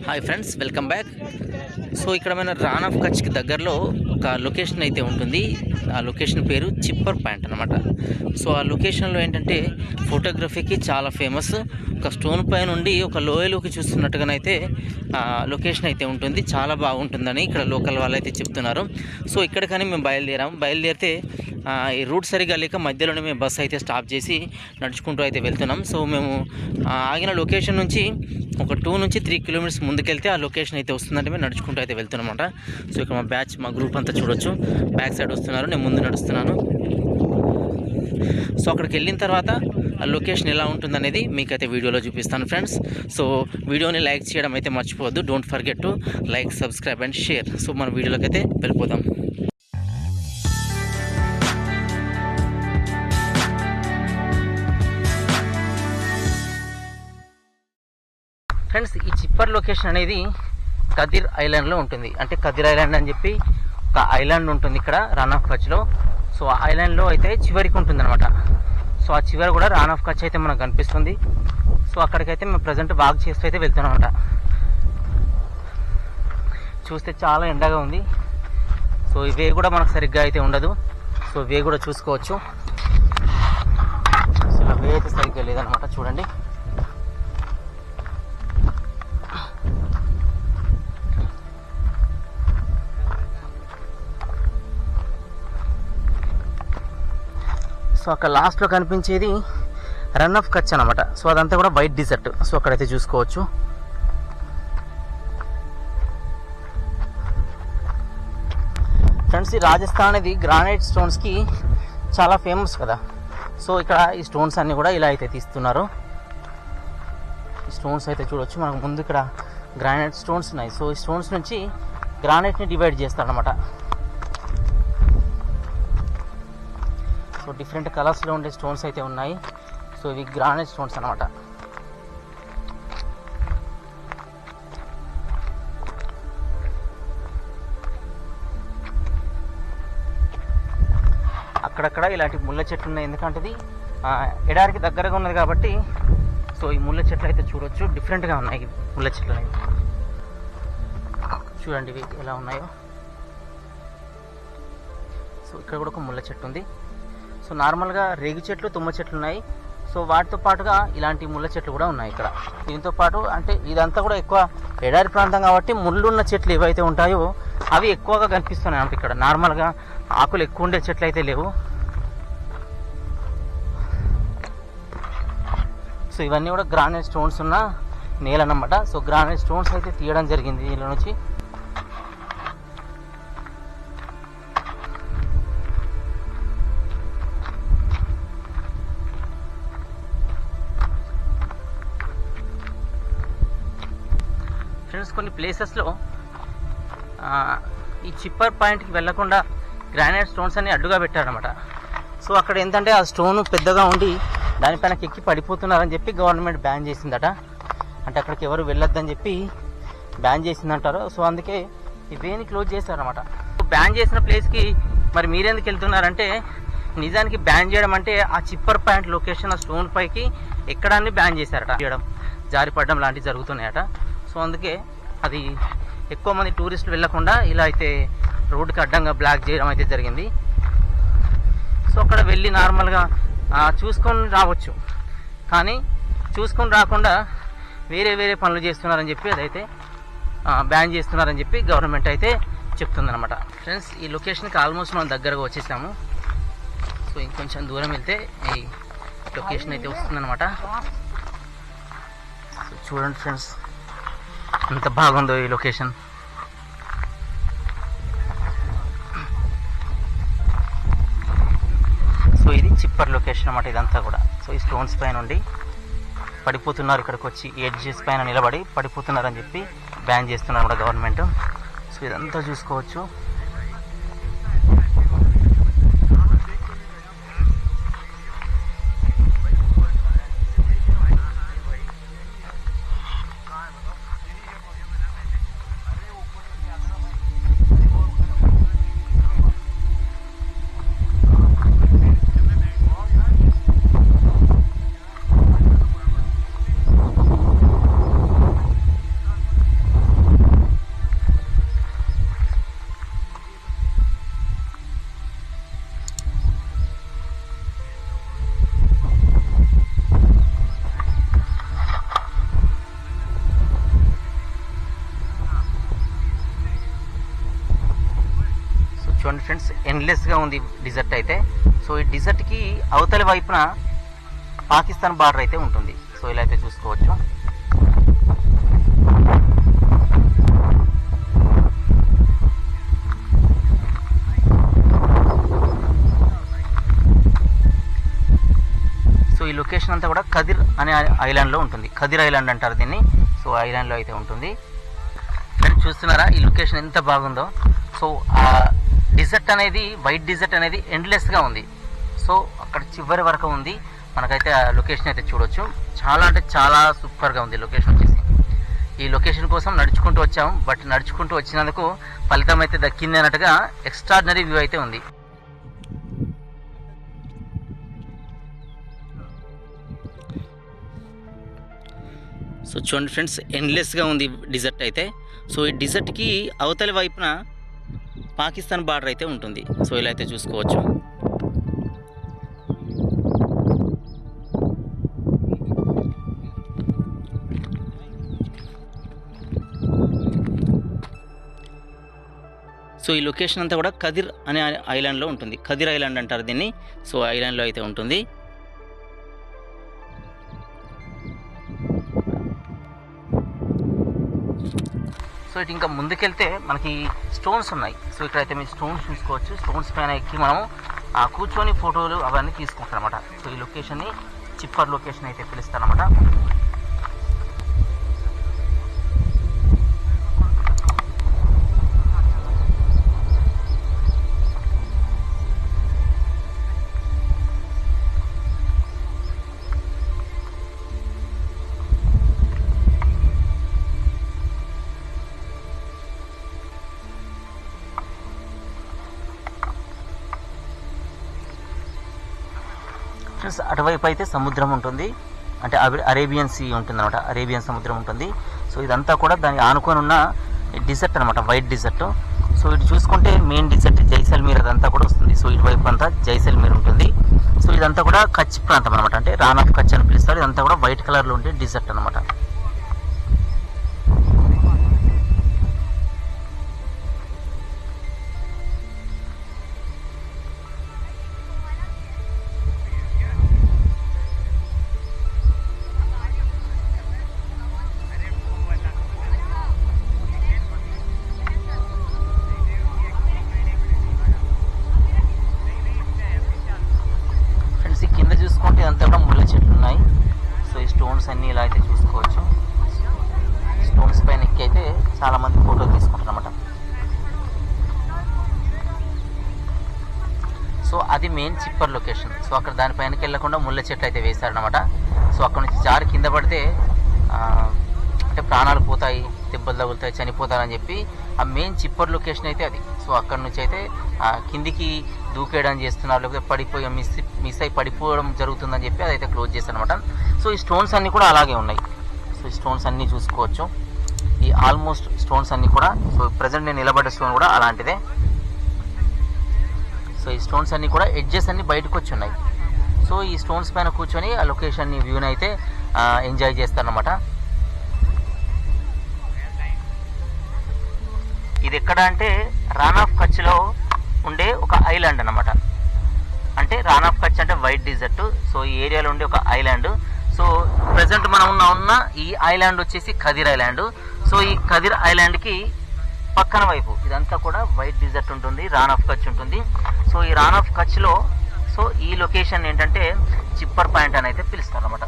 Hi friends, welcome back. So ఇక్కడ మన రాన్ of కచ్కి దగ్గరలో ఒక లొకేషన్ అయితే ఉంటుంది. ఆ లొకేషన్ పేరు చిప్పర్ పాయింట్ అనమాట. సో ఆ లొకేషన్లో ఏంటంటే ఫోటోగ్రఫీకి చాలా ఫేమస్. ఒక స్టోన్ పై నుండి ఒక లోయలోకి చూస్తున్నట్టుగానైతే లొకేషన్ అయితే ఉంటుంది. చాలా బాగుంటుందని ఇక్కడ లోకల్ వాళ్ళు అయితే చెప్తున్నారు. సో ఇక్కడ కానీ మేము బయలుదేరితే ఈ రూట్ సరిగా లేక మధ్యలోనే మేము బస్సు అయితే స్టాప్ చేసి నడుచుకుంటూ అయితే వెళ్తున్నాం. సో మేము ఆగిన లొకేషన్ నుంచి ఒక 2 నుంచి 3 కిలోమీటర్స్ ముందుకెళ్తే ఆ లొకేషన్ అయితే వస్తుందంటే మేము నడుచుకుంటూ అయితే వెళ్తున్నాం అనమాట. సో ఇక్కడ మా గ్రూప్ అంతా చూడొచ్చు, బ్యాక్ సైడ్ వస్తున్నారు, నేను ముందు నడుస్తున్నాను. సో అక్కడికి వెళ్ళిన తర్వాత ఆ లొకేషన్ ఎలా ఉంటుందనేది మీకైతే వీడియోలో చూపిస్తాను ఫ్రెండ్స్. సో వీడియోని లైక్ చేయడం అయితే మర్చిపోవద్దు. Don't forget to like, subscribe and share. So మన వీడియోలోకి అయితే వెళ్ళిపోదాం. ఫ్రెండ్స్, ఈ చిప్పర్ లొకేషన్ అనేది కదిర్ ఐలాండ్లో ఉంటుంది. అంటే కదిర్ ఐలాండ్ అని చెప్పి ఒక ఐలాండ్ ఉంటుంది ఇక్కడ రాన్ ఆఫ్ కచ్లో. సో ఆ ఐలాండ్లో అయితే చివరికి ఉంటుంది అనమాట. సో ఆ చివరి కూడా రాన్ ఆఫ్ కచ్ అయితే మనకు కనిపిస్తుంది. సో అక్కడికైతే మేము ప్రజెంట్ వాక్ చేస్తూ అయితే వెళ్తున్నాం అనమాట. చూస్తే చాలా ఎండగా ఉంది. సో ఇవే కూడా మనకు సరిగ్గా అయితే ఉండదు. సో ఇవే కూడా చూసుకోవచ్చు. సో అవే అయితే సరిగ్గా లేదనమాట. చూడండి, సో అక్కడ లాస్ట్లో కనిపించేది రన్ ఆఫ్ కచ్ అనమాట. సో అదంతా కూడా వైట్ డిజర్ట్. సో అక్కడైతే చూసుకోవచ్చు. ఫ్రెండ్స్, ఈ రాజస్థాన్ అనేది గ్రానైట్ స్టోన్స్కి చాలా ఫేమస్ కదా. సో ఇక్కడ ఈ స్టోన్స్ అన్నీ కూడా ఇలా అయితే తీస్తున్నారు. ఈ స్టోన్స్ అయితే చూడవచ్చు. మనకు ముందు ఇక్కడ గ్రానైట్ స్టోన్స్ ఉన్నాయి. సో ఈ స్టోన్స్ నుంచి గ్రానైట్ని డివైడ్ చేస్తారనమాట. సో డిఫరెంట్ కలర్స్లో ఉండే స్టోన్స్ అయితే ఉన్నాయి. సో ఇవి గ్రానైట్ స్టోన్స్ అనమాట. అక్కడక్కడ ఇలాంటి ముళ్ళ చెట్లు ఉన్నాయి. ఎందుకంటే ఇది ఎడారికి దగ్గరగా ఉన్నది కాబట్టి. సో ఈ ముళ్ళ చెట్లు అయితే చూడొచ్చు, డిఫరెంట్గా ఉన్నాయి ముళ్ళ చెట్లు అనేవి. చూడండి ఇవి ఎలా ఉన్నాయో. సో ఇక్కడ కూడా ఒక ముళ్ళ చెట్టు ఉంది. సో నార్మల్గా రేగు చెట్లు, తుమ్మ చెట్లు ఉన్నాయి. సో వాటితో పాటుగా ఇలాంటి ముళ్ళ చెట్లు కూడా ఉన్నాయి ఇక్కడ. దీంతో పాటు అంటే ఇదంతా కూడా ఎక్కువ ఎడారి ప్రాంతం కాబట్టి ముళ్ళు ఉన్న చెట్లు ఏవైతే ఉంటాయో అవి ఎక్కువగా కనిపిస్తున్నాయి అంటే ఇక్కడ. నార్మల్గా ఆకులు ఎక్కువ ఉండే చెట్లు అయితే లేవు. సో ఇవన్నీ కూడా గ్రానైట్ స్టోన్స్ ఉన్న నేల అన్నమాట. సో గ్రానైట్ స్టోన్స్ అయితే తీయడం జరిగింది దీనిలో నుంచి. ఫ్రెండ్స్, కొన్ని ప్లేసెస్లో ఈ చిప్పర్ పాయింట్కి వెళ్లకుండా గ్రానైట్ స్టోన్స్ అన్ని అడ్డుగా పెట్టారనమాట. సో అక్కడ ఏంటంటే ఆ స్టోన్ పెద్దగా ఉండి దానిపైన ఎక్కి పడిపోతున్నారని చెప్పి గవర్నమెంట్ బ్యాన్ చేసిందట. అంటే అక్కడికి ఎవరు వెళ్ళొద్దని చెప్పి బ్యాన్ చేసిందంటారు. సో అందుకే ఇవేని క్లోజ్ చేశారనమాట. బ్యాన్ చేసిన ప్లేస్కి మరి మీరెందుకు వెళ్తున్నారంటే, నిజానికి బ్యాన్ చేయడం అంటే ఆ చిప్పర్ పాయింట్ లొకేషన్ ఆ స్టోన్ పైకి ఎక్కడాన్ని బ్యాన్ చేశారట. చేయడం, జారిపడడం లాంటివి జరుగుతున్నాయట. సో అందుకే అది ఎక్కువ మంది టూరిస్టులు వెళ్ళకుండా ఇలా అయితే రోడ్డుకి అడ్డంగా బ్లాక్ చేయడం అయితే జరిగింది. సో అక్కడ వెళ్ళి నార్మల్గా చూసుకొని రావచ్చు, కానీ చూసుకొని రాకుండా వేరే పనులు చేస్తున్నారని చెప్పి అదైతే బ్యాన్ చేస్తున్నారని చెప్పి గవర్నమెంట్ అయితే చెప్తుందన్నమాట. ఫ్రెండ్స్, ఈ లొకేషన్కి ఆల్మోస్ట్ మనం దగ్గరగా వచ్చేసాము. సో ఇంకొంచెం దూరం వెళ్తే ఈ లొకేషన్ అయితే వస్తుందన్నమాట. సో చూడండి ఫ్రెండ్స్, ఎంత బాగుందో ఈ లొకేషన్. సో ఇది చిప్పర్ లొకేషన్ అన్నమాట ఇదంతా కూడా. సో ఈ స్టోన్స్ పైన నుండి పడిపోతున్నారు, ఇక్కడికి వచ్చి ఎడ్జెస్ పైన నిలబడి పడిపోతున్నారని చెప్పి బ్యాన్ చేస్తున్నారు కూడా గవర్నమెంట్. సో ఇదంతా చూసుకోవచ్చు. చూడండి ఫ్రెండ్స్, ఎండ్లెస్గా ఉంది డిజర్ట్ అయితే. సో ఈ డిజర్ట్కి అవతలి వైపున పాకిస్తాన్ బార్డర్ అయితే ఉంటుంది. సో ఇలా అయితే చూసుకోవచ్చు. సో ఈ లొకేషన్ అంతా కూడా ఖదిర్ అనే ఐలాండ్లో ఉంటుంది. ఖదిర్ ఐలాండ్ అంటారు దీన్ని. సో ఐలాండ్లో అయితే ఉంటుంది. ఫ్రెండ్స్ చూస్తున్నారా ఈ లొకేషన్ ఎంత బాగుందో. సో ఆ డిజర్ట్ అనేది, వైట్ డిజర్ట్ అనేది ఎండ్లెస్గా ఉంది. సో అక్కడ చివరి వరకు ఉంది. మనకైతే ఆ లొకేషన్ అయితే చూడొచ్చు. చాలా అంటే చాలా సూపర్గా ఉంది లొకేషన్ వచ్చేసి. ఈ లొకేషన్ కోసం నడుచుకుంటూ వచ్చాము. బట్ నడుచుకుంటూ వచ్చినందుకు ఫలితం అయితే దక్కింది అన్నట్టుగా ఎక్స్ట్రాడినరీ వ్యూ అయితే ఉంది. సో చూడండి ఫ్రెండ్స్, ఎండ్లెస్గా ఉంది డిజర్ట్ అయితే. సో ఈ డిజర్ట్కి అవతలి వైపున పాకిస్తాన్ బార్డర్ అయితే ఉంటుంది. సో ఇలా అయితే చూసుకోవచ్చు. సో ఈ లొకేషన్ అంతా కూడా ఖదిర్ అనే ఐలాండ్లో ఉంటుంది. ఖదిర్ ఐలాండ్ అంటారు దీన్ని. సో ఐలాండ్లో అయితే ఉంటుంది. సో ఇటు ఇంకా ముందుకెళ్తే మనకి స్టోన్స్ ఉన్నాయి. సో ఇక్కడైతే మీరు స్టోన్స్ చూసుకోవచ్చు. స్టోన్స్ పైన ఎక్కి మనం కూర్చొని ఫోటోలు అవన్నీ తీసుకుంటాం అనమాట. సో ఈ లొకేషన్ని చిప్పర్ లొకేషన్ అయితే పిలుస్తారనమాట. ఫ్రెండ్స్ అటువైపు అయితే సముద్రం ఉంటుంది. అంటే అరేబియన్ సీ ఉంటుంది అనమాట. అరేబియన్ సముద్రం ఉంటుంది. సో ఇదంతా కూడా దాన్ని ఆనుకొని ఉన్న డిజర్ట్ అనమాట, వైట్ డిజర్ట్. సో ఇటు చూసుకుంటే మెయిన్ డిజర్ట్ జైసల్మీర్ అదంతా కూడా వస్తుంది. సో ఇటువైపు అంతా జైసల్మీర్ ఉంటుంది. సో ఇదంతా కూడా కచ్ ప్రాంతం అనమాట. అంటే రాన్ ఆఫ్ కచ్ అని పిలుస్తారు. ఇదంతా కూడా వైట్ కలర్లో ఉండే డిజర్ట్ అనమాట. చూసుకుంటే అంతా కూడా ముళ్ళ చెట్లు ఉన్నాయి. సో ఈ స్టోన్స్ అన్నీ ఇలా అయితే చూసుకోవచ్చు. స్టోన్స్ పైన ఎక్కి అయితే చాలా మంది ఫోటోలు తీసుకుంటారు అనమాట. సో అది మెయిన్ చిప్పర్ లొకేషన్. సో అక్కడ దానిపైనకి వెళ్ళకుండా ముళ్ళ చెట్లు అయితే వేశారనమాట. సో అక్కడ నుంచి జారి కింద పడితే అంటే ప్రాణాలు పోతాయి, దెబ్బలు తగులుతాయి, చనిపోతారని చెప్పి ఆ మెయిన్ చిప్పర్ లొకేషన్ అయితే అది. సో అక్కడ నుంచి అయితే కిందికి దూకేయడం చేస్తున్నారు, లేకపోతే పడిపోయి మిస్ అయి పడిపోవడం జరుగుతుందని చెప్పి అదైతే క్లోజ్ చేశారు అనమాట. సో ఈ స్టోన్స్ అన్నీ కూడా అలాగే ఉన్నాయి. సో ఈ స్టోన్స్ అన్నీ చూసుకోవచ్చు. ఈ ఆల్మోస్ట్ స్టోన్స్ అన్నీ కూడా, సో ప్రజెంట్ నేను నిలబడ్డ స్టోన్ కూడా అలాంటిదే. సో ఈ స్టోన్స్ అన్నీ కూడా ఎడ్జెస్ అన్నీ బయటకు వచ్చి ఉన్నాయి. సో ఈ స్టోన్స్ పైన కూర్చొని ఆ లొకేషన్ని వ్యూని అయితే ఎంజాయ్ చేస్తారనమాట. ఇది ఎక్కడ అంటే రాన్ ఆఫ్ కచ్లో ఉండే ఒక ఐలాండ్ అనమాట. అంటే రాన్ ఆఫ్ కచ్ అంటే వైట్ డిజర్ట్. సో ఈ ఏరియాలో ఉండే ఒక ఐలాండ్. సో ప్రజెంట్ మనం ఉన్న ఈ ఐలాండ్ వచ్చేసి ఖదిర్ ఐలాండ్. సో ఈ ఖదిర్ ఐలాండ్కి పక్కన వైపు ఇదంతా కూడా వైట్ డిజర్ట్ ఉంటుంది, రాన్ ఆఫ్ కచ్ ఉంటుంది. సో ఈ రాన్ ఆఫ్ కచ్లో సో ఈ లొకేషన్ ఏంటంటే చిప్పర్ పాయింట్ అని అయితే పిలుస్తారు అనమాట.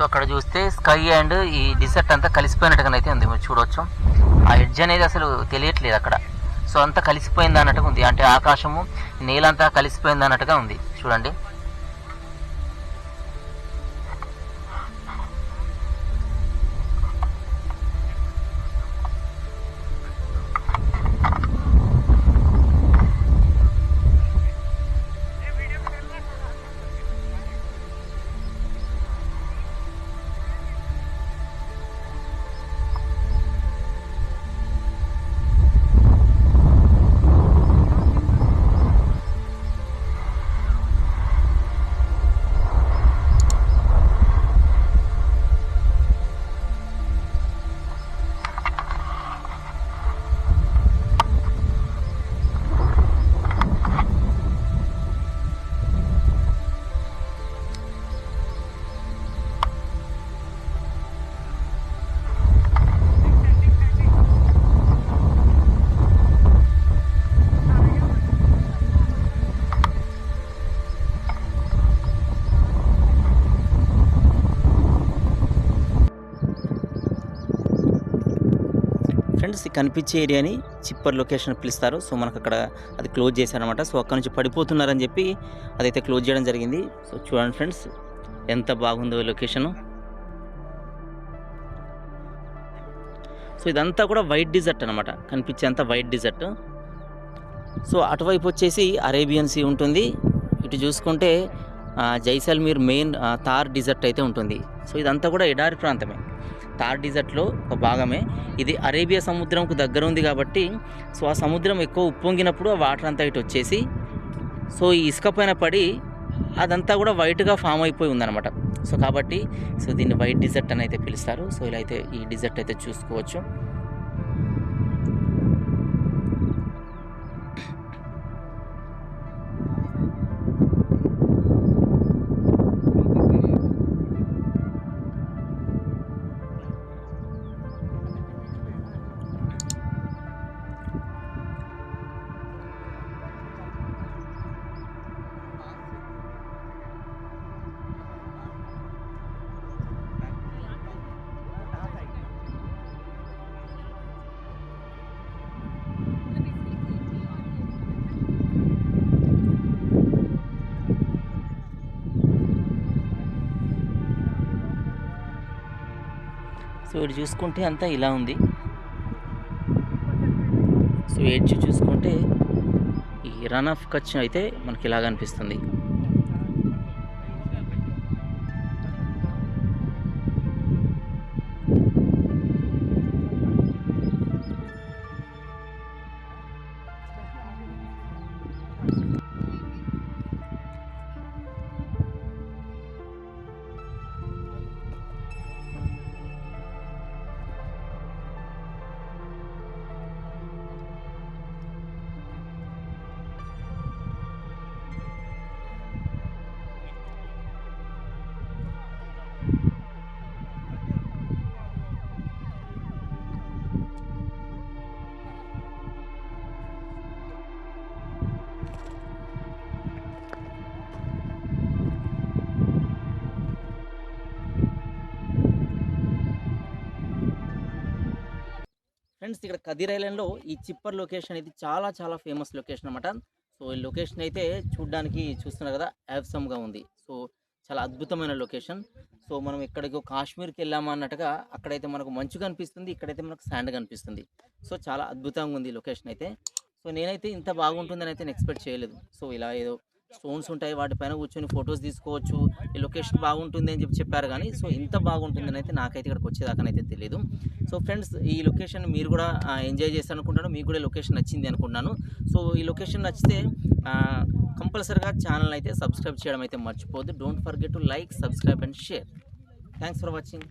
అక్కడ చూస్తే స్కై అండ్ ఈ డిజర్ట్ అంతా కలిసిపోయినట్టుగానైతే ఉంది. మీరు చూడవచ్చు ఆ ఎడ్జ్ అనేది అసలు తెలియట్లేదు అక్కడ. సో అంతా కలిసిపోయింది అన్నట్టుగా ఉంది. అంటే ఆకాశము నేలంతా కలిసిపోయింది అన్నట్టుగా ఉంది. చూడండి. ఫ్రెండ్స్ ఈ కనిపించే ఏరియాని చిప్పర్ లొకేషన్ పిలుస్తారు. సో మనకు అక్కడ అది క్లోజ్ చేశారనమాట. సో అక్కడ నుంచి పడిపోతున్నారని చెప్పి అదైతే క్లోజ్ చేయడం జరిగింది. సో చూడండి ఫ్రెండ్స్ ఎంత బాగుందో ఈ లొకేషను. సో ఇదంతా కూడా వైట్ డిజర్ట్ అనమాట, కనిపించేంత వైట్ డిజర్ట్. సో అటువైపు వచ్చేసి అరేబియన్ సీ ఉంటుంది. ఇటు చూసుకుంటే జైసల్మీర్ మెయిన్ థార్ డిజర్ట్ అయితే ఉంటుంది. సో ఇదంతా కూడా ఎడారి ప్రాంతమే, థార్ డిజర్ట్లో ఒక భాగమే. ఇది అరేబియా సముద్రంకు దగ్గర ఉంది కాబట్టి సో ఆ సముద్రం ఎక్కువ ఉప్పొంగినప్పుడు ఆ వాటర్ అంతా ఇటు వచ్చేసి సో ఈ ఇసుక పైన పడి అదంతా కూడా వైట్గా ఫామ్ అయిపోయి ఉందన్నమాట. సో కాబట్టి సో దీన్ని వైట్ డిజర్ట్ అని అయితే పిలుస్తారు. సో ఇలా అయితే ఈ డిజర్ట్ అయితే చూసుకోవచ్చు. సో ఇటు చూసుకుంటే అంతా ఇలా ఉంది. సో ఎడ్జ్ చూసుకుంటే ఈ రన్ ఆఫ్ కచ్ అయితే మనకి ఇలాగ అనిపిస్తుంది. ఫ్రెండ్స్ ఇక్కడ కదిర్ ఐలాండ్లో ఈ చిప్పర్ లొకేషన్ ఇది చాలా చాలా ఫేమస్ లొకేషన్ అనమాట. సో ఈ లొకేషన్ అయితే చూడడానికి చూస్తున్నారు కదా యావ్సమ్గా ఉంది. సో చాలా అద్భుతమైన లొకేషన్. సో మనం ఎక్కడికో కాశ్మీర్కి వెళ్ళామా అన్నట్టుగా అక్కడైతే మనకు మంచు కనిపిస్తుంది, ఇక్కడైతే మనకు శాండ్ కనిపిస్తుంది. సో చాలా అద్భుతంగా ఉంది లొకేషన్ అయితే. సో నేనైతే ఇంత బాగుంటుందని అయితే ఎక్స్పెక్ట్ చేయలేదు. సో ఇలా ఏదో స్టోన్స్ ఉంటాయి, వాటిపైన కూర్చొని ఫొటోస్ తీసుకోవచ్చు, ఈ లొకేషన్ బాగుంటుంది అని చెప్పారు. కానీ సో ఇంత బాగుంటుందని అయితే నాకైతే ఇక్కడికి వచ్చేదాకానైతే తెలియదు. సో ఫ్రెండ్స్ ఈ లొకేషన్ మీరు కూడా ఎంజాయ్ చేస్తారు అనుకుంటాను, మీకు కూడా లొకేషన్ నచ్చింది అనుకుంటున్నాను. సో ఈ లొకేషన్ నచ్చితే కంపల్సరీగా ఛానల్ అయితే సబ్స్క్రైబ్ చేయడం అయితే మర్చిపోవద్దు. Don't forget to like, subscribe and share. Thanks for watching.